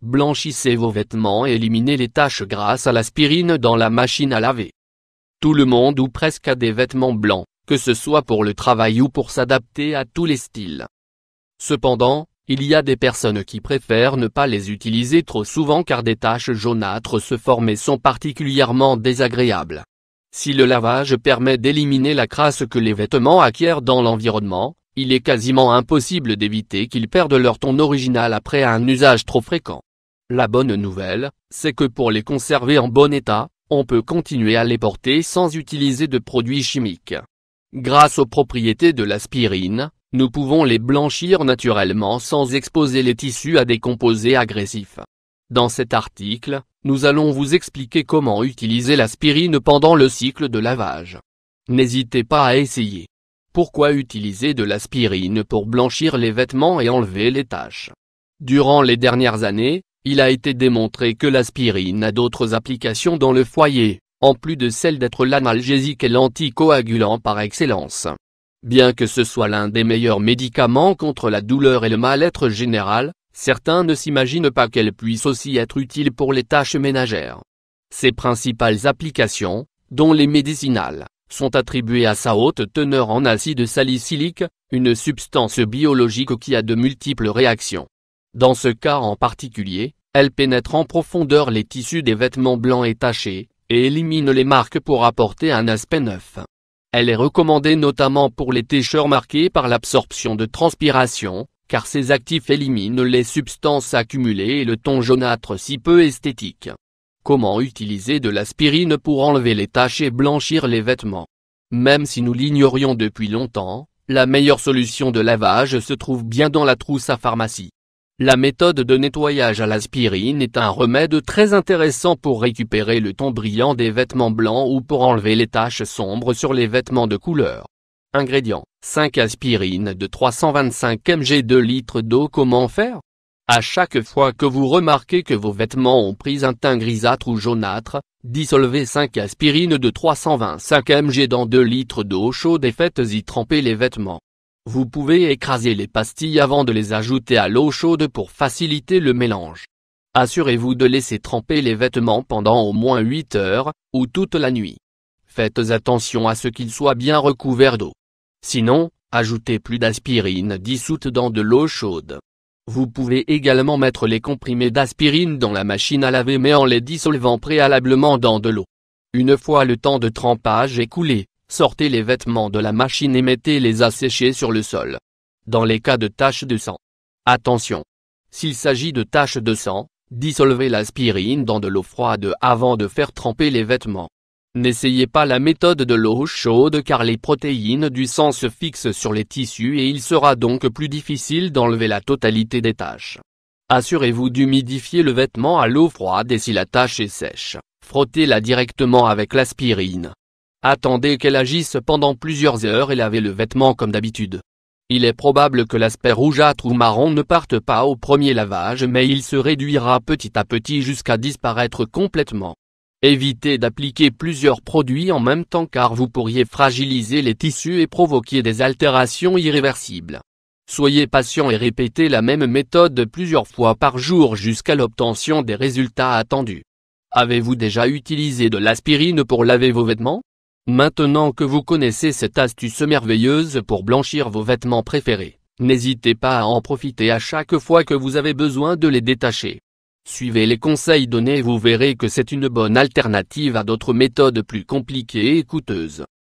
blanchissez vos vêtements et éliminez les taches grâce à l'aspirine dans la machine à laver. Tout le monde ou presque a des vêtements blancs, que ce soit pour le travail ou pour s'adapter à tous les styles. Cependant, il y a des personnes qui préfèrent ne pas les utiliser trop souvent car des taches jaunâtres se forment et sont particulièrement désagréables. Si le lavage permet d'éliminer la crasse que les vêtements acquièrent dans l'environnement, il est quasiment impossible d'éviter qu'ils perdent leur ton original après un usage trop fréquent. La bonne nouvelle, c'est que pour les conserver en bon état, on peut continuer à les porter sans utiliser de produits chimiques. Grâce aux propriétés de l'aspirine, nous pouvons les blanchir naturellement sans exposer les tissus à des composés agressifs. Dans cet article, nous allons vous expliquer comment utiliser l'aspirine pendant le cycle de lavage. N'hésitez pas à essayer. Pourquoi utiliser de l'aspirine pour blanchir les vêtements et enlever les taches? Durant les dernières années, il a été démontré que l'aspirine a d'autres applications dans le foyer, en plus de celle d'être l'analgésique et l'anticoagulant par excellence. Bien que ce soit l'un des meilleurs médicaments contre la douleur et le mal-être général, certains ne s'imaginent pas qu'elle puisse aussi être utile pour les tâches ménagères. Ses principales applications, dont les médicinales, sont attribuées à sa haute teneur en acide salicylique, une substance biologique qui a de multiples réactions. Dans ce cas en particulier, elle pénètre en profondeur les tissus des vêtements blancs et tachés, et élimine les marques pour apporter un aspect neuf. Elle est recommandée notamment pour les técheurs marqués par l'absorption de transpiration, car ces actifs éliminent les substances accumulées et le ton jaunâtre si peu esthétique. Comment utiliser de l'aspirine pour enlever les taches et blanchir les vêtements? Même si nous l'ignorions depuis longtemps, la meilleure solution de lavage se trouve bien dans la trousse à pharmacie. La méthode de nettoyage à l'aspirine est un remède très intéressant pour récupérer le ton brillant des vêtements blancs ou pour enlever les taches sombres sur les vêtements de couleur. Ingrédients: 5 aspirines de 325 mg 2 litres d'eau. Comment faire? À chaque fois que vous remarquez que vos vêtements ont pris un teint grisâtre ou jaunâtre, dissolvez 5 aspirines de 325 mg dans 2 litres d'eau chaude et faites-y tremper les vêtements. Vous pouvez écraser les pastilles avant de les ajouter à l'eau chaude pour faciliter le mélange. Assurez-vous de laisser tremper les vêtements pendant au moins 8 heures, ou toute la nuit. Faites attention à ce qu'ils soient bien recouverts d'eau. Sinon, ajoutez plus d'aspirine dissoute dans de l'eau chaude. Vous pouvez également mettre les comprimés d'aspirine dans la machine à laver mais en les dissolvant préalablement dans de l'eau. Une fois le temps de trempage écoulé, sortez les vêtements de la machine et mettez-les à sécher sur le sol. Dans les cas de taches de sang. Attention! S'il s'agit de taches de sang, dissolvez l'aspirine dans de l'eau froide avant de faire tremper les vêtements. N'essayez pas la méthode de l'eau chaude car les protéines du sang se fixent sur les tissus et il sera donc plus difficile d'enlever la totalité des taches. Assurez-vous d'humidifier le vêtement à l'eau froide et si la tache est sèche, frottez-la directement avec l'aspirine. Attendez qu'elle agisse pendant plusieurs heures et lavez le vêtement comme d'habitude. Il est probable que l'aspect rougeâtre ou marron ne parte pas au premier lavage mais il se réduira petit à petit jusqu'à disparaître complètement. Évitez d'appliquer plusieurs produits en même temps car vous pourriez fragiliser les tissus et provoquer des altérations irréversibles. Soyez patient et répétez la même méthode plusieurs fois par jour jusqu'à l'obtention des résultats attendus. Avez-vous déjà utilisé de l'aspirine pour laver vos vêtements? Maintenant que vous connaissez cette astuce merveilleuse pour blanchir vos vêtements préférés, n'hésitez pas à en profiter à chaque fois que vous avez besoin de les détacher. Suivez les conseils donnés et vous verrez que c'est une bonne alternative à d'autres méthodes plus compliquées et coûteuses.